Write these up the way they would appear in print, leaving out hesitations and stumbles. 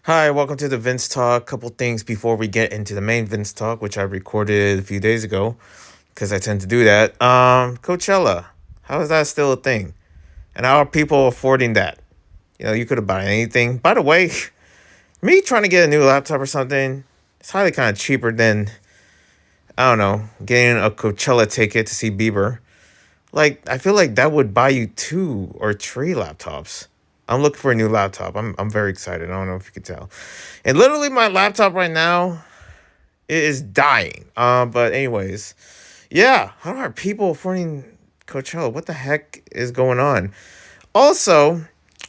Hi, welcome to the VinzTalk. Couple things before we get into the main VinzTalk, which I recorded a few days ago, because I tend to do that. Coachella, how is that still a thing? And how are people affording that? You could have bought anything. By the way, me trying to get a new laptop or something, it's highly kind of cheaper than, I don't know, getting a Coachella ticket to see Bieber. Like, I feel like that would buy you 2 or 3 laptops. I'm looking for a new laptop. I'm very excited. I don't know if you could tell. And literally my laptop right now is dying. But anyways, yeah, how are people affording Coachella? What the heck is going on? Also,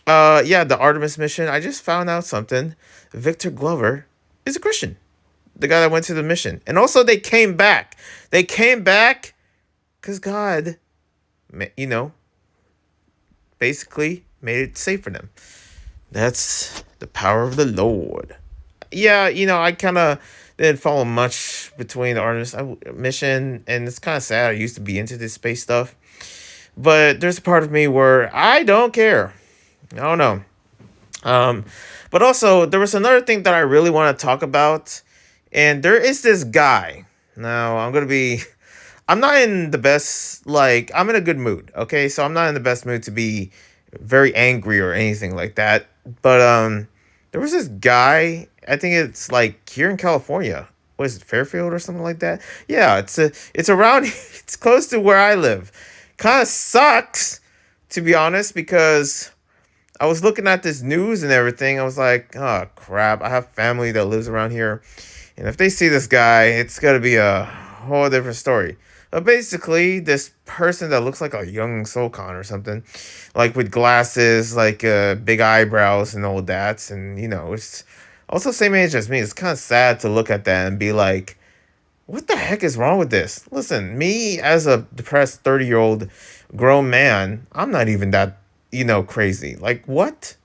yeah, the Artemis mission. I just found out something. Victor Glover is a Christian. The guy that went to the mission. And also they came back. They came back because God, you know, basically made it safe for them. That's the power of the Lord. Yeah, I kind of didn't follow much between the artist mission, and it's kind of sad. I used to be into this space stuff, but there's a part of me where I don't care. I don't know. Um, but also there was another thing that I really want to talk about, and there is this guy. Now I'm not in the best, like, I'm in a good mood, okay? So I'm not in the best mood to be very angry or anything like that. But there was this guy, I think it's like here in California. What is it, Fairfield or something like that? Yeah, it's around it's close to where I live. Kind of sucks, to be honest, because I was looking at this news and everything. I was like, oh crap, I have family that lives around here. And if they see this guy, it's gonna be a whole different story. But basically, this person that looks like a young Sokon or something, like with glasses, like big eyebrows and all that, and it's also same age as me. It's kind of sad to look at that and be like, what the heck is wrong with this? Listen, me as a depressed 30-year-old grown man, I'm not even that, crazy. Like, what?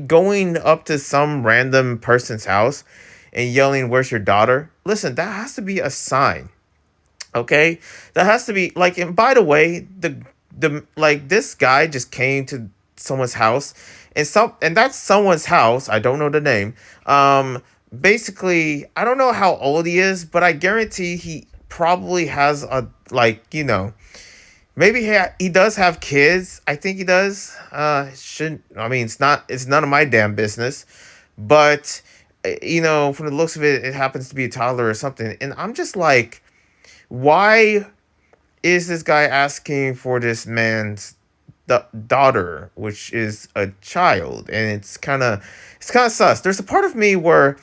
Going up to some random person's house and yelling, "Where's your daughter?" Listen, that has to be a sign. Okay? That has to be like, and by the way, the like this guy just came to someone's house, and that's someone's house. I don't know the name. Basically, I don't know how old he is, but I guarantee he probably has a, like, maybe he does have kids. I think he does. Shouldn't, I mean, it's none of my damn business. But from the looks of it, it happens to be a toddler or something. And I'm just like, why is this guy asking for this man's daughter, which is a child? And it's kind of sus. There's a part of me where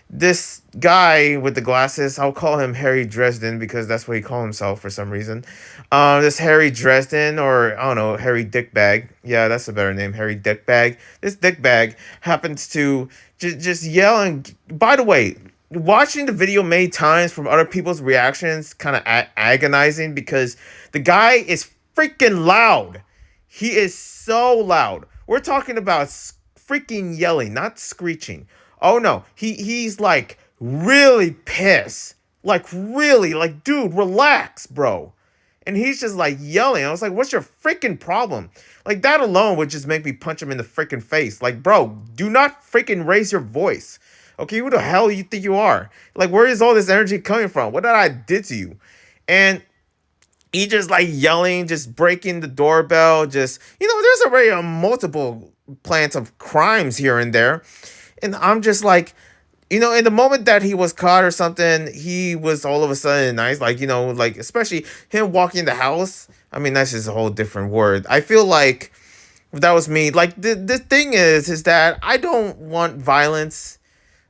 this guy with the glasses, I'll call him Harry Dresden because that's what he called himself for some reason. This Harry Dresden, or I don't know, Harry Dickbag. Yeah, that's a better name, Harry Dickbag. This Dickbag happens to just yell. And by the way, watching the video many times from other people's reactions kind of agonizing because the guy is freaking loud. He is so loud. We're talking about freaking yelling, not screeching. Oh no, he's like really pissed. Like really, like, dude, relax, bro. And he's just like yelling. I was like, what's your freaking problem? Like, that alone would just make me punch him in the freaking face. Like, bro, do not freaking raise your voice. Okay, who the hell you think you are? Like, where is all this energy coming from? What did I did to you? And he just like yelling, just breaking the doorbell, just, there's already multiple plans of crimes here and there. And I'm just like, in the moment that he was caught or something, he was all of a sudden nice. Like, like, especially him walking in the house. I mean, that's just a whole different word. I feel like if that was me, like, the thing is that I don't want violence.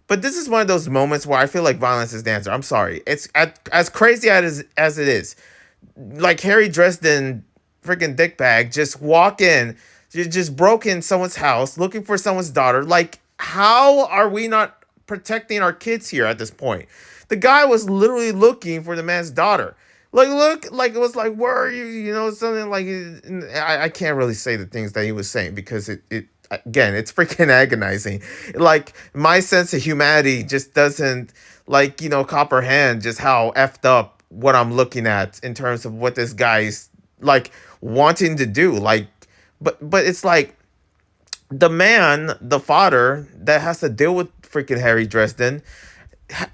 But this is one of those moments where I feel like violence is the answer. I'm sorry. It's as crazy as it is. Like Harry Dresden, freaking dickbag, just walk in, just broke in someone's house looking for someone's daughter. Like, how are we not protecting our kids here at this point? The guy was literally looking for the man's daughter. Like, look, like, it was like, where are you? Something like, I can't really say the things that he was saying because it again, it's freaking agonizing. Like, my sense of humanity just doesn't, like, comprehend just how effed up what I'm looking at in terms of what this guy's like wanting to do. Like, but it's like the man, the father that has to deal with freaking Harry Dresden.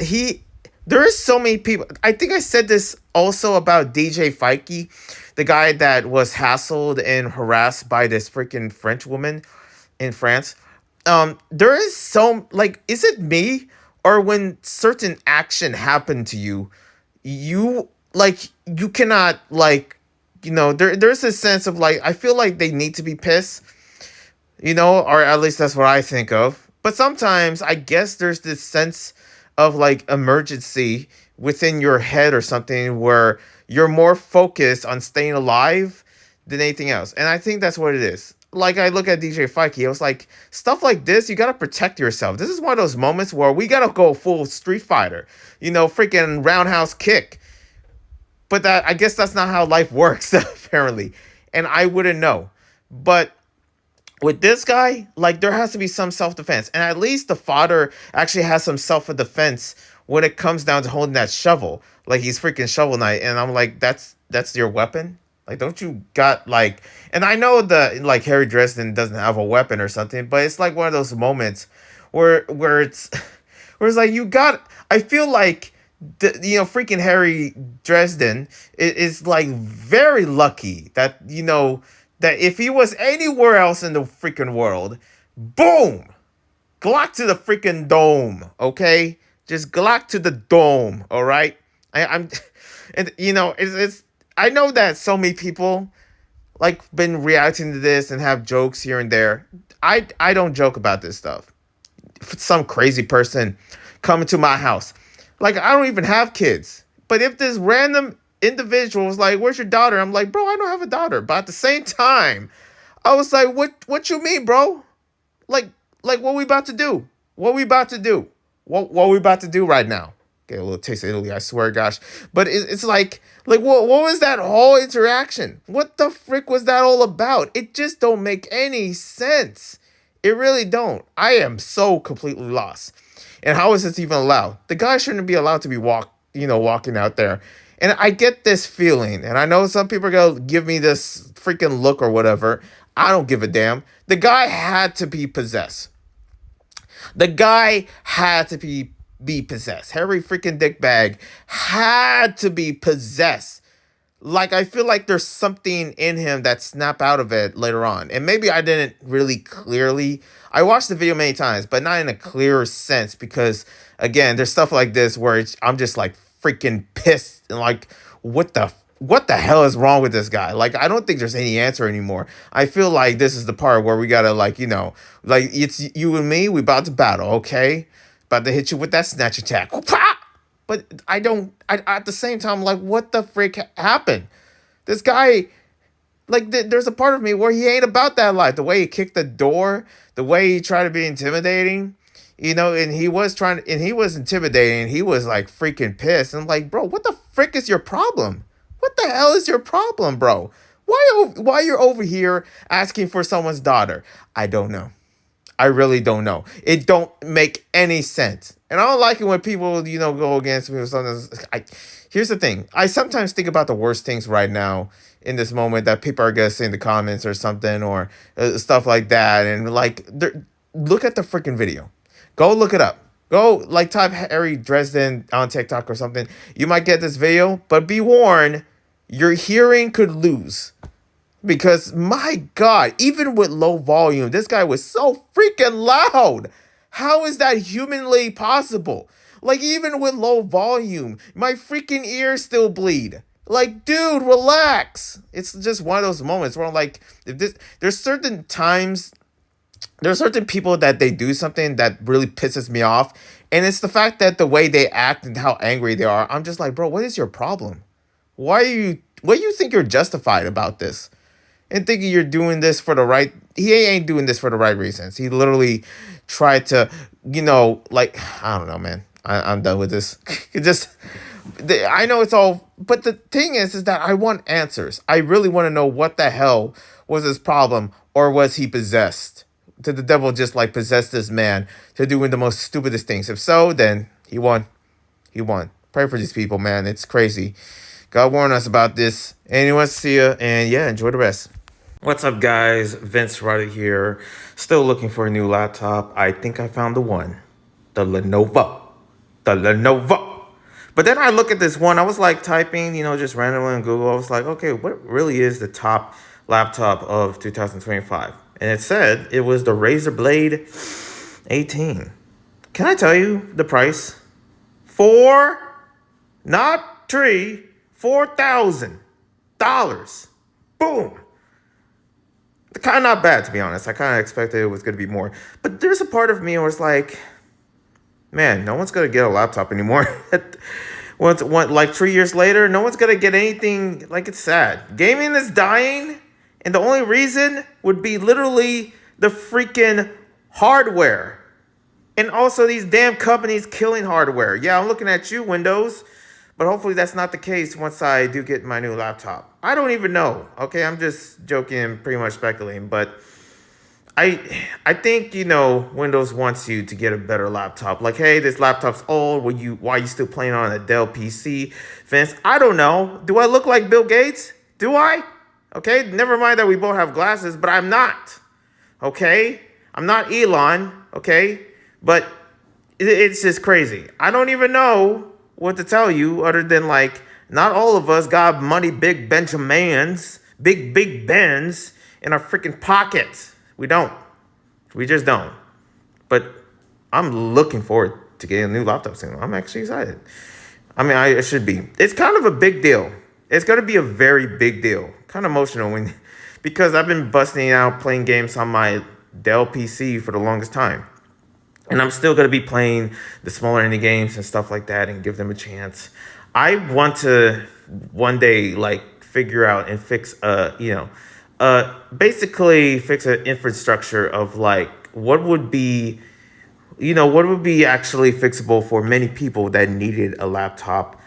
He there is so many people. I think I said this also about DJ Fikey, the guy that was hassled and harassed by this freaking French woman in France. There is so, like, is it me, or when certain action happened to you, you like, you cannot, like, there's a sense of, like, I feel like they need to be pissed, or at least that's what I think of. But sometimes I guess there's this sense of, like, emergency within your head or something where you're more focused on staying alive than anything else. And I think that's what it is. Like, I look at DJ Fikey, I was like, stuff like this, you gotta protect yourself. This is one of those moments where we gotta go full Street Fighter, freaking roundhouse kick. But that, I guess that's not how life works, apparently. And I wouldn't know. But with this guy, like, there has to be some self-defense. And at least the father actually has some self-defense when it comes down to holding that shovel. Like, he's freaking Shovel Knight. And I'm like, that's your weapon? Like, don't you got, like... And I know that, like, Harry Dresden doesn't have a weapon or something, but it's like one of those moments where it's... Where it's like, you got... I feel like, freaking Harry Dresden is like, very lucky that, that if he was anywhere else in the freaking world, boom! Glock to the freaking dome, okay? Just Glock to the dome, all right? I'm... And, it's I know that so many people, like, been reacting to this and have jokes here and there. I don't joke about this stuff. Some crazy person coming to my house. Like, I don't even have kids. But if this random individual was like, where's your daughter? I'm like, bro, I don't have a daughter. But at the same time, I was like, what you mean, bro? Like, what we about to do? What we about to do? What we about to do right now? Get a little taste of Italy, I swear, gosh. But it's like what was that whole interaction? What the frick was that all about? It just don't make any sense. It really don't. I am so completely lost. And how is this even allowed? The guy shouldn't be allowed to be walking out there. And I get this feeling, and I know some people are going to give me this freaking look or whatever. I don't give a damn. The guy had to be possessed. The guy had to be possessed. Harry freaking Dickbag had to be possessed. Like, I feel like there's something in him that snapped out of it later on. And maybe I didn't really clearly... I watched the video many times, but not in a clearer sense, because, again, there's stuff like this where I'm just, like, freaking pissed. And, like, what the hell is wrong with this guy? Like, I don't think there's any answer anymore. I feel like this is the part where we gotta, like, like, it's you and me, we about to battle, okay? About to hit you with that snatch attack. But at the same time, like, what the frick happened? This guy, like, there's a part of me where he ain't about that life. The way he kicked the door, the way he tried to be intimidating, and he was intimidating. He was, like, freaking pissed. And I'm like, bro, what the frick is your problem? What the hell is your problem, bro? Why you're over here asking for someone's daughter? I don't know. I really don't know. It don't make any sense. And I don't like it when people, go against me or something. Here's the thing. I sometimes think about the worst things right now in this moment that people are going to say in the comments or something, or stuff like that. And, like, look at the freaking video. Go look it up. Go, like, type Harry Dresden on TikTok or something. You might get this video, but be warned, your hearing could lose. Because, my God, even with low volume, this guy was so freaking loud. How is that humanly possible? Like, even with low volume, my freaking ears still bleed. Like, dude, relax. It's just one of those moments where I'm like, there's certain times, there are certain people that they do something that really pisses me off. And it's the fact that the way they act and how angry they are. I'm just like, bro, what is your problem? What do you think you're justified about this? And thinking you're doing this for the right... He ain't doing this for the right reasons. He literally tried to, like... I don't know, man. I'm done with this. I know it's all... But the thing is that I want answers. I really want to know what the hell was his problem. Or was he possessed? Did the devil just, like, possess this man to doing the most stupidest things? If so, then he won. He won. Pray for these people, man. It's crazy. God warned us about this. Anyway, see ya. And yeah, enjoy the rest. What's up, guys? Vince right here. Still looking for a new laptop. I think I found the one. The Lenovo. The Lenovo. But then I look at this one. I was like typing, just randomly on Google. I was like, okay, what really is the top laptop of 2025? And it said it was the Razer Blade 18. Can I tell you the price? Not $4,000. Boom. Kind of not bad, to be honest. I kind of expected it was going to be more. But there's a part of me where it's like, man, no one's going to get a laptop anymore. Like 3 years later, no one's going to get anything. Like, it's sad. Gaming is dying, and the only reason would be literally the freaking hardware. And also these damn companies killing hardware. Yeah, I'm looking at you, Windows. But hopefully that's not the case once I do get my new laptop. I don't even know. Okay, I'm just joking and pretty much speculating. But I think, Windows wants you to get a better laptop. Like, hey, this laptop's old. Why are you still playing on a Dell PC? Vince, I don't know. Do I look like Bill Gates? Do I? Okay, never mind that we both have glasses, but I'm not. Okay? I'm not Elon. Okay? But it's just crazy. I don't even know what to tell you other than, like, not all of us got money, big Benjamins, big Bens in our freaking pockets. We don't. We just don't. But I'm looking forward to getting a new laptop soon. I'm actually excited. I mean, it should be. It's kind of a big deal. It's going to be a very big deal. Kind of emotional because I've been busting out playing games on my Dell PC for the longest time. And I'm still going to be playing the smaller indie games and stuff like that and give them a chance. I want to one day, like, figure out and fix, basically fix an infrastructure of, like, what would be actually fixable for many people that needed a laptop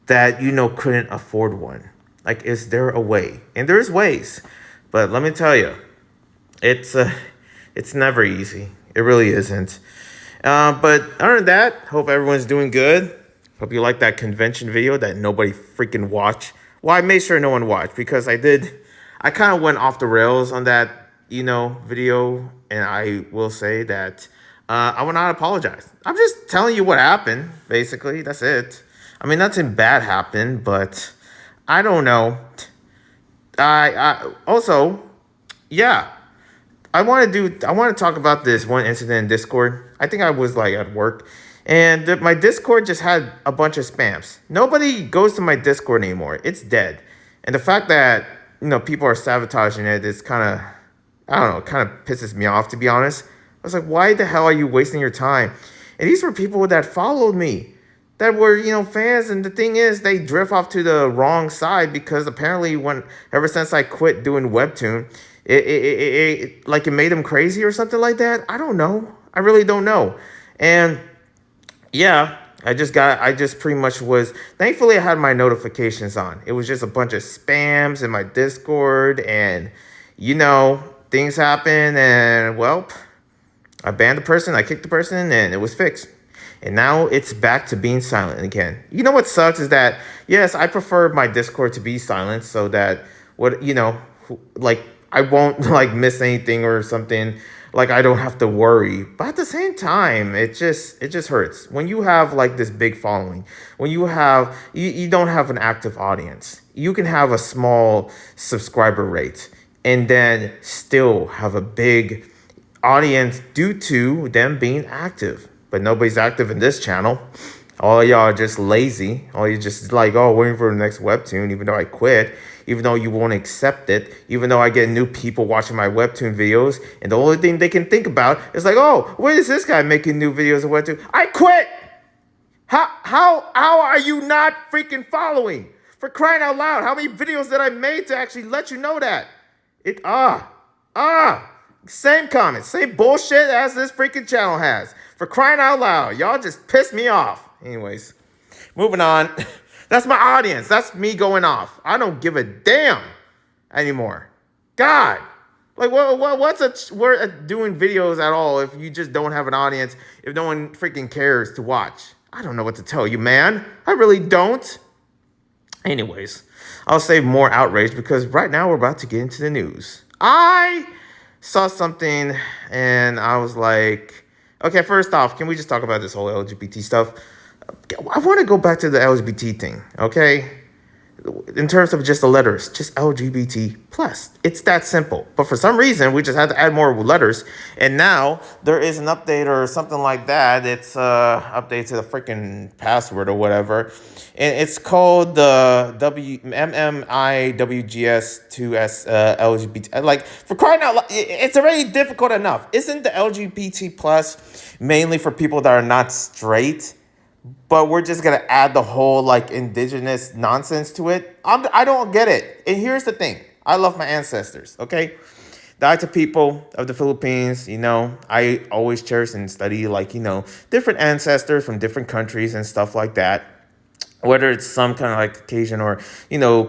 that, couldn't afford one. Like, is there a way? And there's ways. But let me tell you, it's never easy. It really isn't. But other than that, hope everyone's doing good. Hope you like that convention video that nobody freaking watched. Well, I made sure no one watched because I kind of went off the rails on that, video. And I will say that I will not apologize. I'm just telling you what happened, basically. That's it. I mean, nothing bad happened, but I don't know. I also, yeah. I want to talk about this one incident in Discord. I think I was like at work and my Discord just had a bunch of spams. Nobody goes to my Discord anymore. It's dead. And the fact that, people are sabotaging it is kind of pisses me off, to be honest. I was like, why the hell are you wasting your time? And these were people that followed me, that were, fans. And the thing is, they drift off to the wrong side because apparently ever since I quit doing Webtoon, it made them crazy or something like that. I don't know. I really don't know. And yeah, I just pretty much was, thankfully I had my notifications on. It was just a bunch of spams in my Discord and, things happen and, well, I banned the person, I kicked the person, and it was fixed. And now it's back to being silent again. You know what sucks is that, yes, I prefer my Discord to be silent so that, I won't miss anything or something. Like, I don't have to worry. But at the same time, it just hurts. When you have this big following, when you don't have an active audience, you can have a small subscriber rate and then still have a big audience due to them being active. But nobody's active in this channel. All of y'all are just lazy. All you just waiting for the next Webtoon, even though I quit. Even though you won't accept it, even though I get new people watching my Webtoon videos, and the only thing they can think about is where is this guy making new videos of Webtoon? I quit! How are you not freaking following? For crying out loud, how many videos did I make to actually let you know that? Same comments, same bullshit as this freaking channel has. For crying out loud, y'all just piss me off. Anyways, moving on. That's my audience. That's me going off. I don't give a damn anymore. God. We're doing videos at all if you just don't have an audience, if no one freaking cares to watch. I don't know what to tell you, man. I really don't. Anyways, I'll save more outrage because right now we're about to get into the news. I saw something and I was like, Okay, first off, can we just talk about this whole LGBT stuff? I want to go back to the LGBT thing, okay? In terms of just the letters, just LGBT plus. It's that simple. But for some reason, we just had to add more letters, and now there is an update or something like that. It's update to the freaking password or whatever, and it's called the MMIWGS2S LGBT. Like, for crying out loud, it's already difficult enough. Isn't the LGBT plus mainly for people that are not straight? But we're just gonna add the whole like indigenous nonsense to it. I don't get it. And here's the thing: I love my ancestors. Okay, the Aita people of the Philippines. I always cherish and study like different ancestors from different countries and stuff like that. Whether it's some kind of like Caucasian or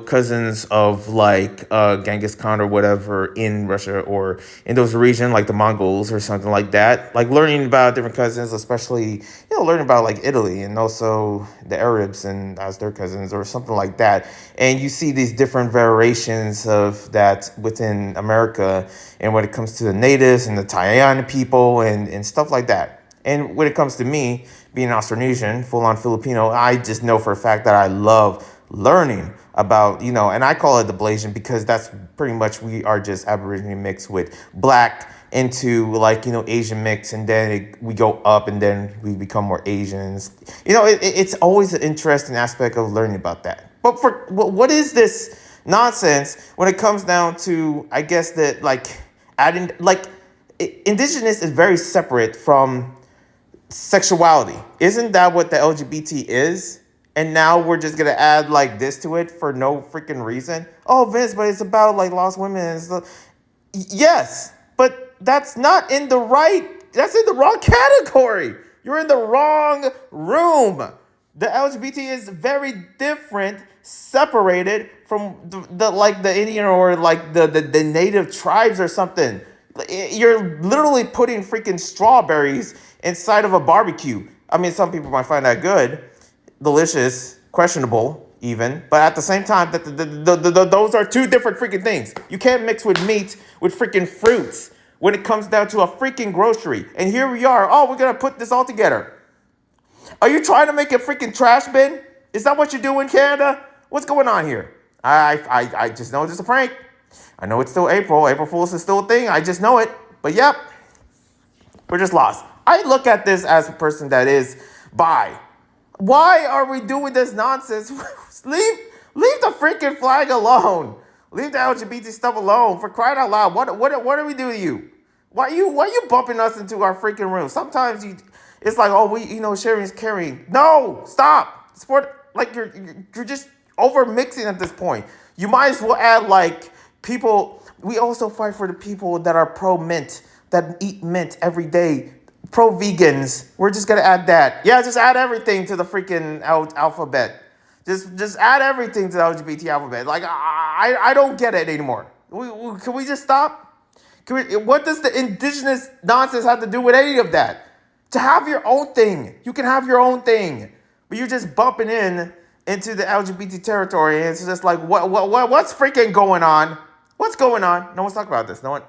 cousins of like Genghis Khan or whatever in Russia or in those regions like the Mongols or something like that. Like learning about different cousins, especially learning about like Italy and also the Arabs and as their cousins or something like that. And you see these different variations of that within America, and when it comes to the natives and the Tayan people and stuff like that. And when it comes to me, being Austronesian, full-on Filipino, I just know for a fact that I love learning about, and I call it the Blasian because that's pretty much we are just Aboriginal mixed with black into like, Asian mix, and then we go up and then we become more Asians. It's always an interesting aspect of learning about that. But what is this nonsense when it comes down to, I guess that like adding, like indigenous is very separate from sexuality. Isn't that what the LGBT is? And now we're just gonna add like this to it for no freaking reason. Oh, Vince, but it's about like lost women and stuff. Yes, but that's not in the right. That's in the wrong category. You're in the wrong room. The LGBT is very different, separated from the Indian or like the native tribes or something. You're literally putting freaking strawberries inside of a barbecue. I mean, some people might find that good, delicious, questionable even, but at the same time, those are two different freaking things. You can't mix with meat with freaking fruits when it comes down to a freaking grocery. And here we are. Oh, we're gonna put this all together. Are you trying to make a freaking trash bin? Is that what you do in Canada? What's going on here? I just know it's just a prank. I know it's still April. April Fool's is still a thing. I just know it. But yep, we're just lost. I look at this as a person that is bi. Why are we doing this nonsense? leave the freaking flag alone. Leave the LGBT stuff alone. For crying out loud, what do we do to you? Why you bumping us into our freaking room? Sometimes it's like, oh, sharing is caring. No, stop. Sport, like you're just over mixing at this point. You might as well add like people. We also fight for the people that are pro mint, that eat mint every day. Pro vegans. We're just gonna add that. Yeah, just add everything to the freaking alphabet. Just add everything to the LGBT alphabet. Like I don't get it anymore. Can we just stop? What does the indigenous nonsense have to do with any of that? To have your own thing. You can have your own thing. But you're just bumping into the LGBT territory, and it's just like what's freaking going on? What's going on? No one's talking about this. No one.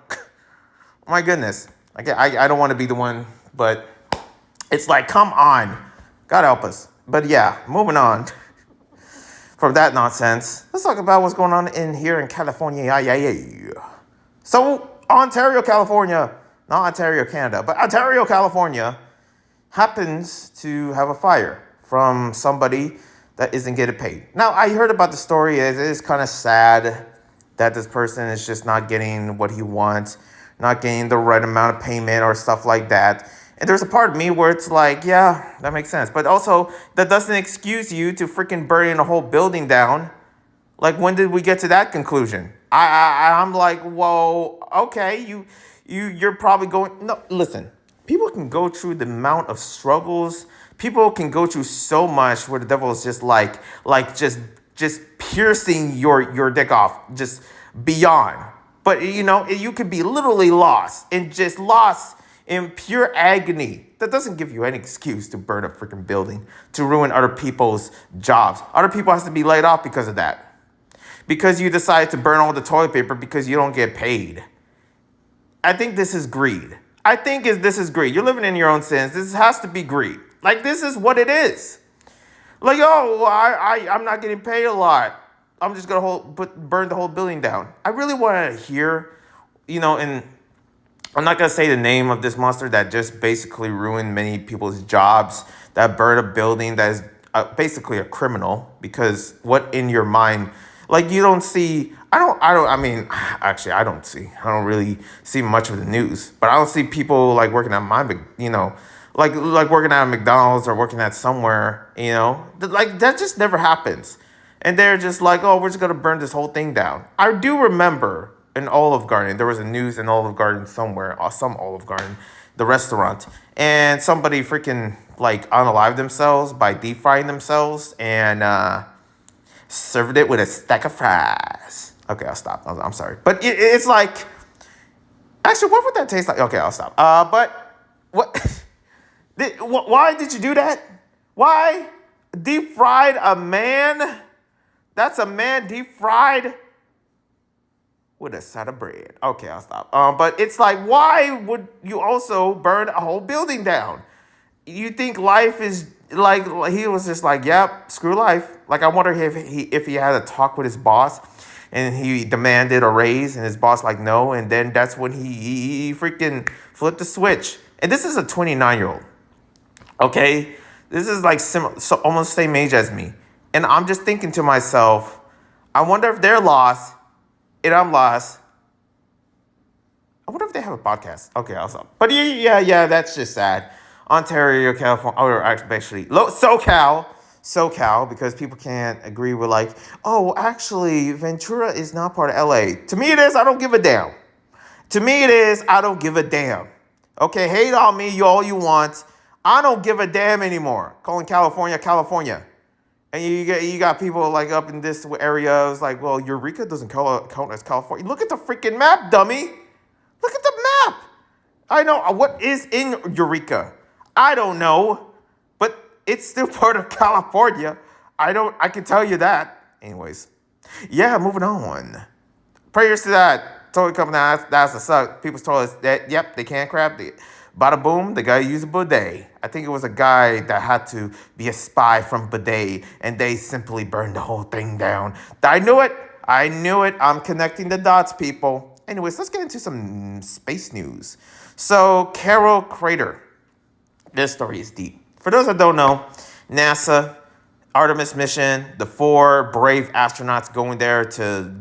My goodness. I don't want to be the one, but it's like, come on. God help us. But yeah, moving on from that nonsense. Let's talk about what's going on here in California. Yeah. So Ontario, California, not Ontario, Canada, but Ontario, California happens to have a fire from somebody that isn't getting paid. Now, I heard about the story. It is kind of sad that this person is just not getting what he wants, not getting the right amount of payment or stuff like that. And there's a part of me where it's like, yeah, that makes sense. But also, that doesn't excuse you to freaking burning a whole building down. Like, when did we get to that conclusion? I'm like, whoa, okay, you're probably going... No, listen, people can go through the amount of struggles. People can go through so much where the devil is just just piercing your dick off, just beyond. But, you could be literally lost in pure agony. That doesn't give you any excuse to burn a freaking building, to ruin other people's jobs. Other people have to be laid off because of that. Because you decide to burn all the toilet paper because you don't get paid. I think this is greed. I think this is greed. You're living in your own sins. This has to be greed. Like, this is what it is. Like, oh, I'm not getting paid a lot. I'm just gonna burn the whole building down. I really want to hear, and I'm not gonna say the name of this monster that just basically ruined many people's jobs. That burned a building that is basically a criminal. Because what in your mind, like, you don't see. I mean, actually, I don't see. I don't really see much of the news, but I don't see people like working at like working at McDonald's or working at somewhere. Like, that just never happens. And they're just like, oh, we're just gonna burn this whole thing down. I do remember in Olive Garden, there was a news in Olive Garden somewhere, or some Olive Garden, the restaurant, and somebody freaking like unalived themselves by deep frying themselves and served it with a stack of fries. Okay, I'll stop. I'm sorry, but it's like, actually, what would that taste like? Okay, I'll stop. But what? Why did you do that? Why deep fried a man? That's a man deep fried with a side of bread. Okay, I'll stop. But it's like, why would you also burn a whole building down? You think life is like, he was just like, yep, screw life. Like, I wonder if he had a talk with his boss and he demanded a raise and his boss like, no. And then that's when he freaking flipped the switch. And this is a 29-year-old. Okay? This is like so almost the same age as me. And I'm just thinking to myself, I wonder if they're lost and I'm lost. I wonder if they have a podcast. Okay, I'll stop. But yeah, that's just sad. Ontario, California, or actually, SoCal, because people can't agree with like, oh, actually, Ventura is not part of LA. To me, it is. I don't give a damn. To me, it is. I don't give a damn. Okay, hate on me all you want. I don't give a damn anymore. Calling California, California. And you got people like up in this area. It's like, well, Eureka doesn't count as California. Look at the freaking map, dummy. Look at the map. I know what is in Eureka. I don't know, but it's still part of California. I can tell you that. Anyways, yeah, moving on. Prayers to that. Totally coming out. That's the suck. People told us that, yep, they can't crap. Bada boom, the guy used a bidet. I think it was a guy that had to be a spy from bidet, and they simply burned the whole thing down. I knew it. I'm connecting the dots, people. Anyways, let's get into some space news. So, Carol Crater. This story is deep. For those that don't know, NASA, Artemis mission, the 4 brave astronauts going there to,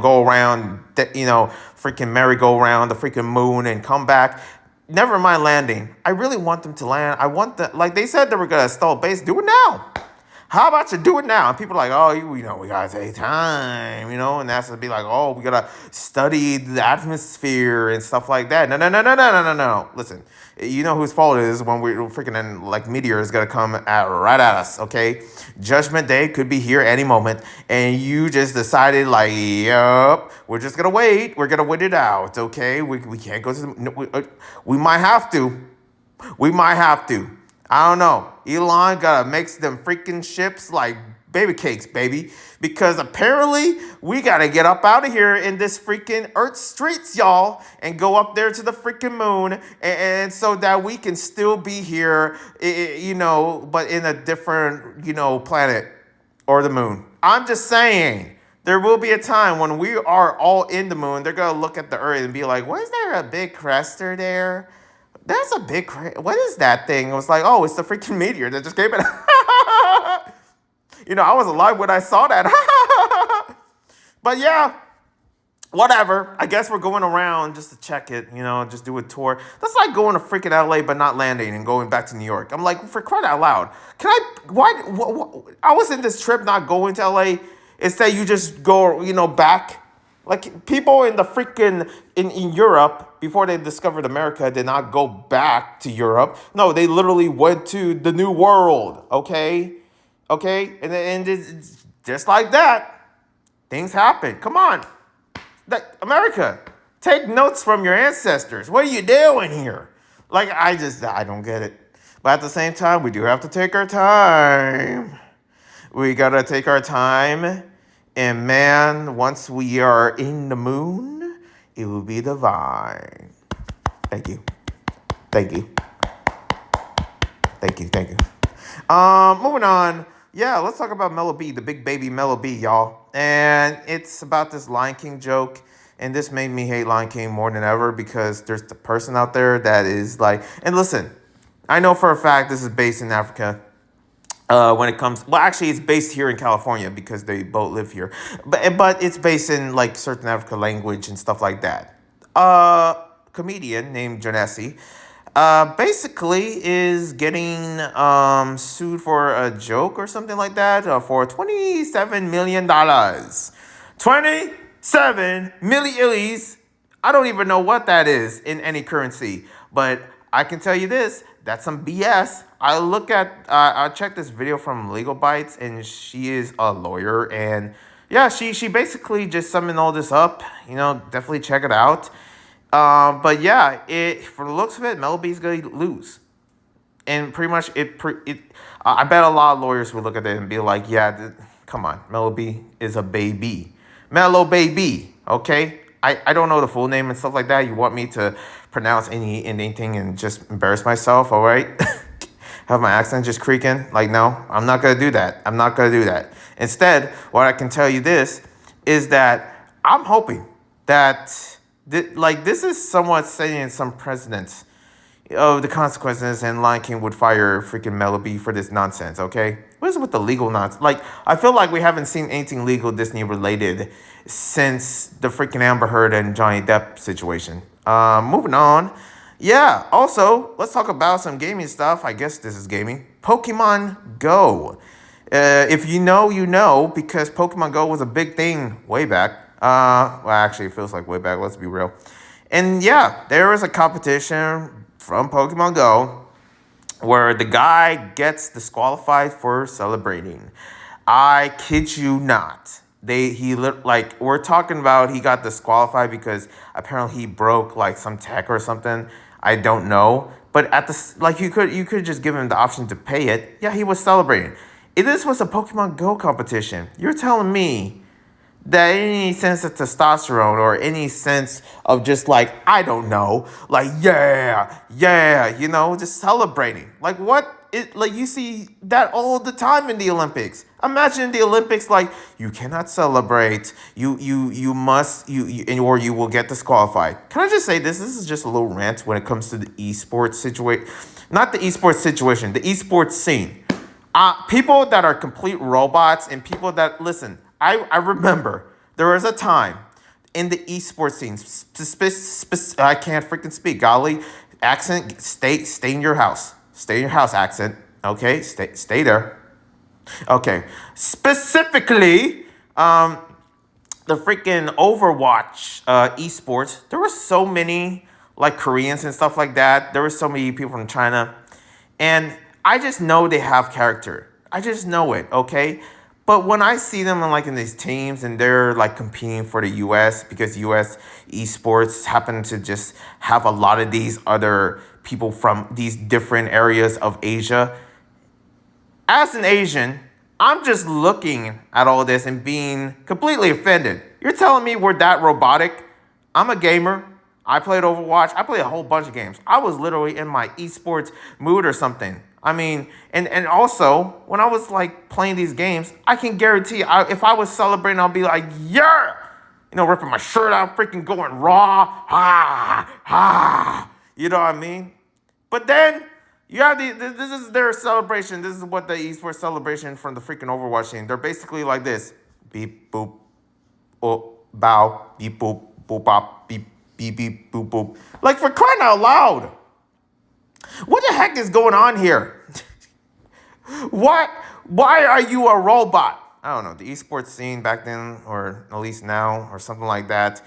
go around, freaking merry-go-round the freaking moon and come back. Never mind landing. I really want them to land. I want like they said they were going to install base. Do it now. How about you do it now? And people are like, oh, we got to take time, and NASA would be like, oh, we got to study the atmosphere and stuff like that. No. Listen, you know whose fault it is when we're freaking, like, meteor is going to come right at us, okay? Judgment Day could be here any moment, and you just decided, like, yup, we're just going to wait. We're going to wait it out, okay? We can't go to the... We might have to. I don't know. Elon gotta make them freaking ships like baby cakes, baby. Because apparently we gotta get up out of here in this freaking Earth streets, y'all, and go up there to the freaking moon, and so that we can still be here, but in a different, planet or the moon. I'm just saying. There will be a time when we are all in the moon. They're gonna look at the Earth and be like, "Was there a big crester there? That's a big what is that thing?" It was like, oh, it's the freaking meteor that just came in. I was alive when I saw that. But yeah, whatever. I guess we're going around just to check it, just do a tour. That's like going to freaking LA but not landing and going back to New York. I'm like, for crying out loud. I was in this trip not going to LA. Instead, you just go, back. Like, people in the freaking, in Europe, before they discovered America, did not go back to Europe. No, they literally went to the New World, okay? Okay? And it's just like that, things happen. Come on. America, take notes from your ancestors. What are you doing here? Like, I don't get it. But at the same time, we do have to take our time. We gotta take our time. And man, once we are in the moon, it will be divine. Thank you. Thank you. Thank you. Thank you. Moving on. Yeah, let's talk about Mellow B, the big baby Mellow B, y'all. And it's about this Lion King joke. And this made me hate Lion King more than ever because there's the person out there that is like, and listen, I know for a fact this is based in Africa. When it comes, well, actually, it's based here in California because they both live here, but it's based in like certain African language and stuff like that. Comedian named Jonesi, basically is getting sued for a joke or something like that for $27 million. 27 million. I don't even know what that is in any currency, but I can tell you this: that's some BS. I checked this video from Legal Bites, and she is a lawyer, and yeah, she basically just summed all this up. Definitely check it out. But yeah, for the looks of it, Mel B's gonna lose, and pretty much I bet a lot of lawyers would look at it and be like, yeah, come on, Mellow B is a baby. Mellow Baby, okay? I don't know the full name and stuff like that. You want me to pronounce anything and just embarrass myself, all right? Have my accent just creaking? Like, no, I'm not going to do that. I'm not going to do that. Instead, what I can tell you this is that I'm hoping that, this is somewhat setting some precedents of the consequences, and Lion King would fire freaking Mellow B for this nonsense, okay? What is with the legal nonsense? Like, I feel like we haven't seen anything legal Disney related since the freaking Amber Heard and Johnny Depp situation. Moving on. Yeah, also, let's talk about some gaming stuff. I guess this is gaming. Pokemon Go. If you know, you know, because Pokemon Go was a big thing way back. Well, actually, it feels like way back. Let's be real. And yeah, there was a competition from Pokemon Go where the guy gets disqualified for celebrating. I kid you not. We're talking about he got disqualified because apparently he broke like some tech or something. I don't know. But you could just give him the option to pay it. Yeah, he was celebrating. If this was a Pokemon Go competition, you're telling me that any sense of testosterone or any sense of just like, I don't know, like, yeah, just celebrating. Like what? You see that all the time in the Olympics. Imagine the Olympics, like, you cannot celebrate, you must, or you will get disqualified. Can I just say this? This is just a little rant when it comes to the esports situation. Not the esports situation, the esports scene. People that are complete robots and people that, listen, I remember there was a time in the esports scene. I can't freaking speak. Golly, accent. Stay in your house. Stay in your house. Accent. Okay, stay there. Okay, specifically, the freaking Overwatch esports. There were so many like Koreans and stuff like that. There were so many people from China, and I just know they have character. I just know it. Okay. But when I see them in these teams and they're like competing for the U.S. because U.S. esports happen to just have a lot of these other people from these different areas of Asia. As an Asian, I'm just looking at all this and being completely offended. You're telling me we're that robotic? I'm a gamer. I played Overwatch. I played a whole bunch of games. I was literally in my esports mood or something. I mean, and also, when I was like playing these games, I can guarantee if I was celebrating, I'll be like, yeah! Ripping my shirt out, freaking going raw. You know what I mean? But then, you have this is their celebration. This is what the esports celebration from the freaking Overwatch team. They're basically like this. Beep, boop, oh, bow, beep, boop, boop, bop, beep, beep, beep, boop, boop. Like, for crying out loud. What the heck is going on here? Why are you a robot? I don't know, the esports scene back then, or at least now, or something like that.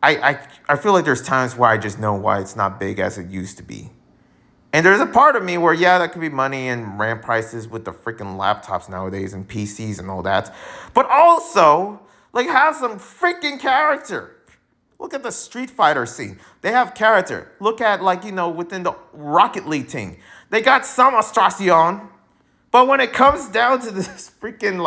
I feel like there's times where I just know why it's not big as it used to be. And there's a part of me where, yeah, that could be money and RAM prices with the freaking laptops nowadays and PCs and all that. But also, have some freaking character. Look at the Street Fighter scene. They have character. Look at, within the Rocket League team. They got some Astracion. But when it comes down to this freaking,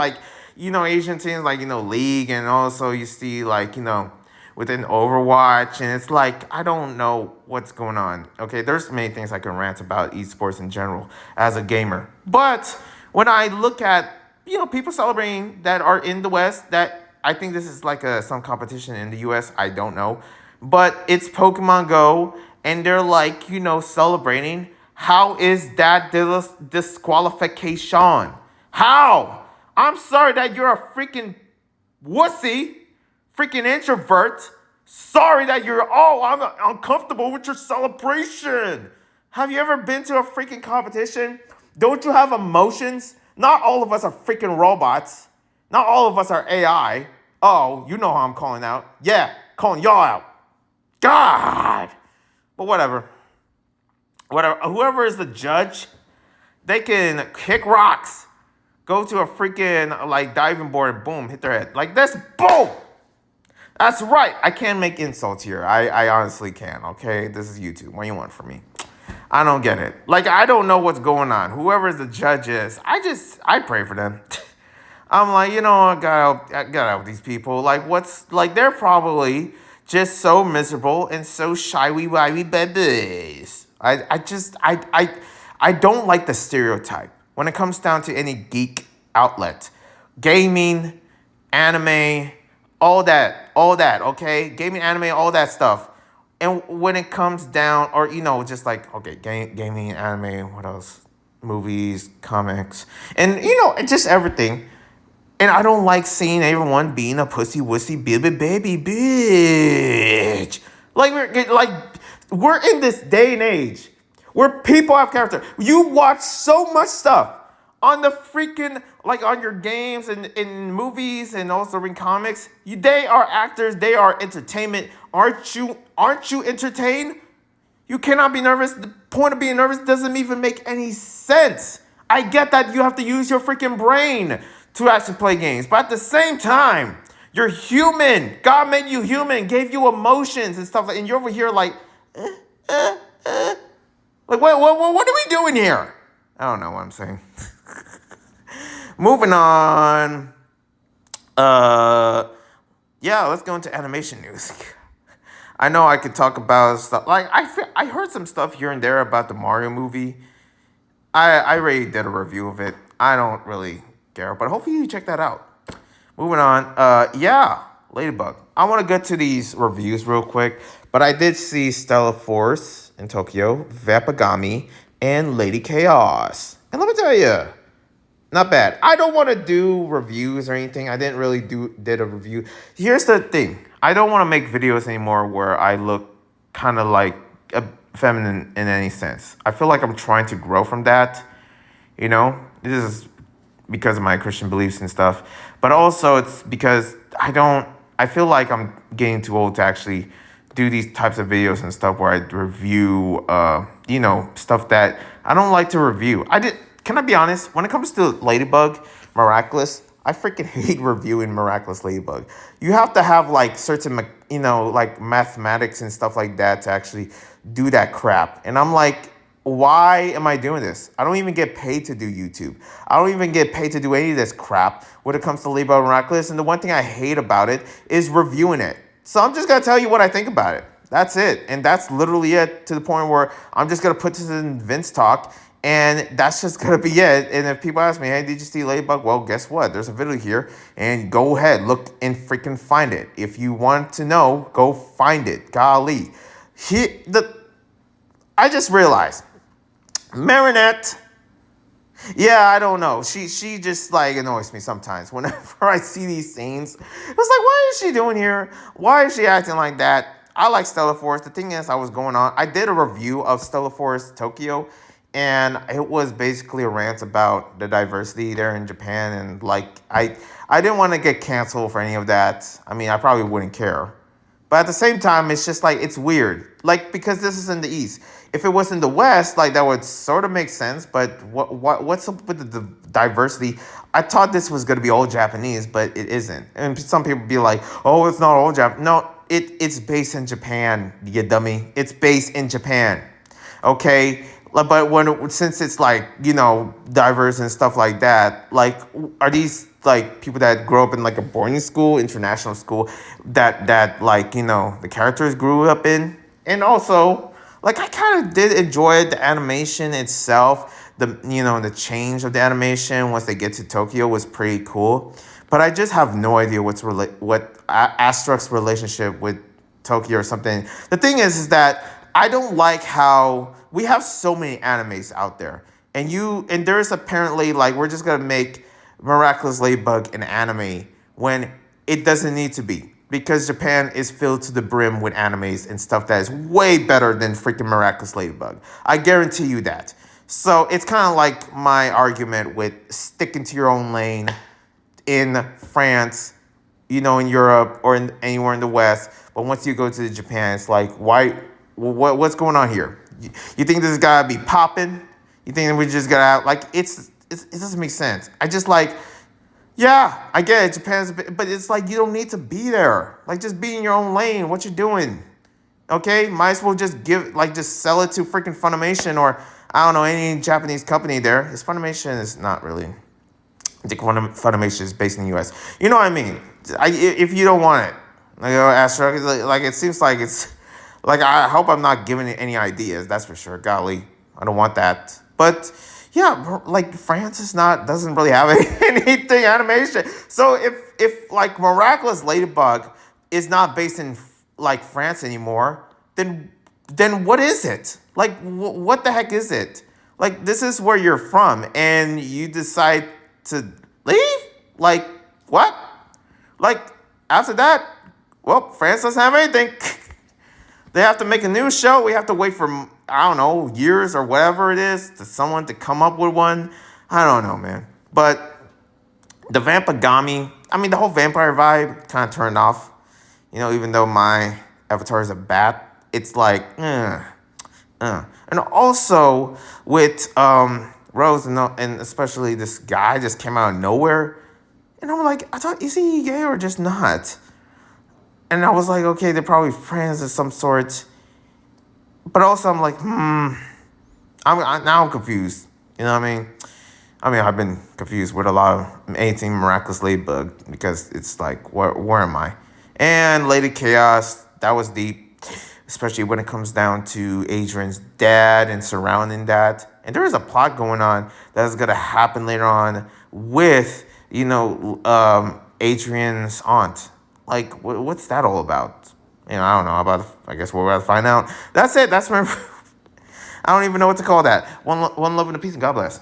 Asian teams, League, and also you see, when within Overwatch, and it's like I don't know what's going on. Okay, there's many things I can rant about esports in general as a gamer, but when I look at people celebrating that are in the West, that I think this is like some competition in the US. I don't know, but it's Pokemon Go, and they're like celebrating. How is that disqualification? How? I'm sorry that you're a freaking wussy, freaking introvert. Sorry that I'm uncomfortable with your celebration. Have you ever been to a freaking competition? Don't you have emotions? Not all of us are freaking robots. Not all of us are AI. Oh, you know how I'm calling out. Yeah, calling y'all out. God. But whatever. Whoever is the judge, they can kick rocks, go to a freaking like diving board and boom, hit their head. Like this, boom! That's right. I can make insults here. I honestly can, okay? This is YouTube. What do you want from me? I don't get it. Like, I don't know what's going on. Whoever the judge is, I pray for them. I'm like, I gotta help these people. Like, they're probably just so miserable and so shy-wee babies. I don't like the stereotype when it comes down to any geek outlet. Gaming, anime, all that, okay? Gaming, anime, all that stuff. And when it comes down, or, just like, okay, gaming, anime, what else? Movies, comics, and, just everything. And I don't like seeing everyone being a pussy wussy baby bitch. We're in this day and age where people have character. You watch so much stuff on the freaking, like on your games and in movies and also in comics. They are actors. They are entertainment. Aren't you entertained? You cannot be nervous. The point of being nervous doesn't even make any sense. I get that you have to use your freaking brain to actually play games. But at the same time, you're human. God made you human, gave you emotions and stuff. And you're over here like, Like, what are we doing here? I don't know what I'm saying. Moving on. Yeah, let's go into animation news. I know I could talk about stuff. Like, I heard some stuff here and there about the Mario movie. I already did a review of it. I don't really care, but hopefully you check that out. Moving on. Yeah, Ladybug. I want to get to these reviews real quick, but I did see Stellar Force in Tokyo, Vapagami, and Lady Chaos. And let me tell you, not bad. I don't want to do reviews or anything. I didn't really did a review. Here's the thing. I don't want to make videos anymore where I look kind of like feminine in any sense. I feel like I'm trying to grow from that. This is because of my Christian beliefs and stuff. But also it's because I feel like I'm getting too old to actually do these types of videos and stuff where I review, stuff that I don't like to review. Can I be honest? When it comes to Ladybug, Miraculous, I freaking hate reviewing Miraculous Ladybug. You have to have like certain, like mathematics and stuff like that to actually do that crap. And I'm like, why am I doing this? I don't even get paid to do YouTube. I don't even get paid to do any of this crap when it comes to Ladybug Miraculous. And the one thing I hate about it is reviewing it. So I'm just going to tell you what I think about it. That's it. And that's literally it, to the point where I'm just going to put this in VinzTalk. And that's just going to be it. And if people ask me, hey, did you see Ladybug? Well, guess what? There's a video here. And go ahead, look and freaking find it. If you want to know, go find it. Golly. I just realized, Marinette, yeah, I don't know. She just like annoys me sometimes. Whenever I see these scenes, it's like, what is she doing here? Why is she acting like that? I like Stellar Force. The thing is, I did a review of Stellar Force Tokyo, and it was basically a rant about the diversity there in Japan. And like, I didn't want to get canceled for any of that. I mean, I probably wouldn't care. But at the same time, it's just like, it's weird. Like, because this is in the East. If it was in the West, like, that would sort of make sense. But what's up with the diversity? I thought this was going to be all Japanese, but it isn't. And some people be like, oh, it's not all Japanese. No, it's based in Japan, you dummy. It's based in Japan. Okay? But since it's like, diverse and stuff like that, like, are these like people that grow up in like a boarding school, international school, that like, the characters grew up in? And also, like, I kind of did enjoy the animation itself. The change of the animation once they get to Tokyo was pretty cool. But I just have no idea what Astruck's relationship with Tokyo or something. The thing is that I don't like how we have so many animes out there, and there's apparently like we're just gonna make Miraculous Ladybug an anime when it doesn't need to be, because Japan is filled to the brim with animes and stuff that is way better than freaking Miraculous Ladybug. I guarantee you that. So it's kind of like my argument with sticking to your own lane in France, in Europe or anywhere in the West. But once you go to Japan, it's like, why? What's going on here? You think this gotta be popping? You think we just gotta like it doesn't make sense. I just like, yeah, I get it. Japan's, but it's like you don't need to be there. Like, just be in your own lane. What you doing? Okay, might as well just just sell it to freaking Funimation, or I don't know, any Japanese company there. His Funimation is not really. I think Funimation is based in the U.S. You know what I mean? If you don't want it, Astro, like it seems like it's like, I hope I'm not giving it any ideas. That's for sure. Golly, I don't want that. But yeah, like France doesn't really have anything animation. So if like Miraculous Ladybug is not based in like France anymore, then what is it? Like, what the heck is it? Like, this is where you're from, and you decide to leave? Like, what? Like, after that, well, France doesn't have anything. They have to make a new show. We have to wait for, I don't know, years or whatever it is to someone to come up with one. I don't know, man. But the Vampagami, I mean, the whole vampire vibe kind of turned off. Even though my avatar is a bat, it's like, And also with Rose and especially this guy just came out of nowhere. And I'm like, I thought, is he gay or just not? And I was like, okay, they're probably friends of some sort. But also I'm like, now I'm confused. You know what I mean? I've been confused with a lot of anything Miraculous Ladybug, because it's like, where am I? And Lady Chaos, that was deep, especially when it comes down to Adrian's dad and surrounding that. And there is a plot going on that is going to happen later on with, Adrian's aunt. Like, what's that all about? I don't know. I guess we're about to find out. That's it. That's my... I don't even know what to call that. One love and a peace, and God bless.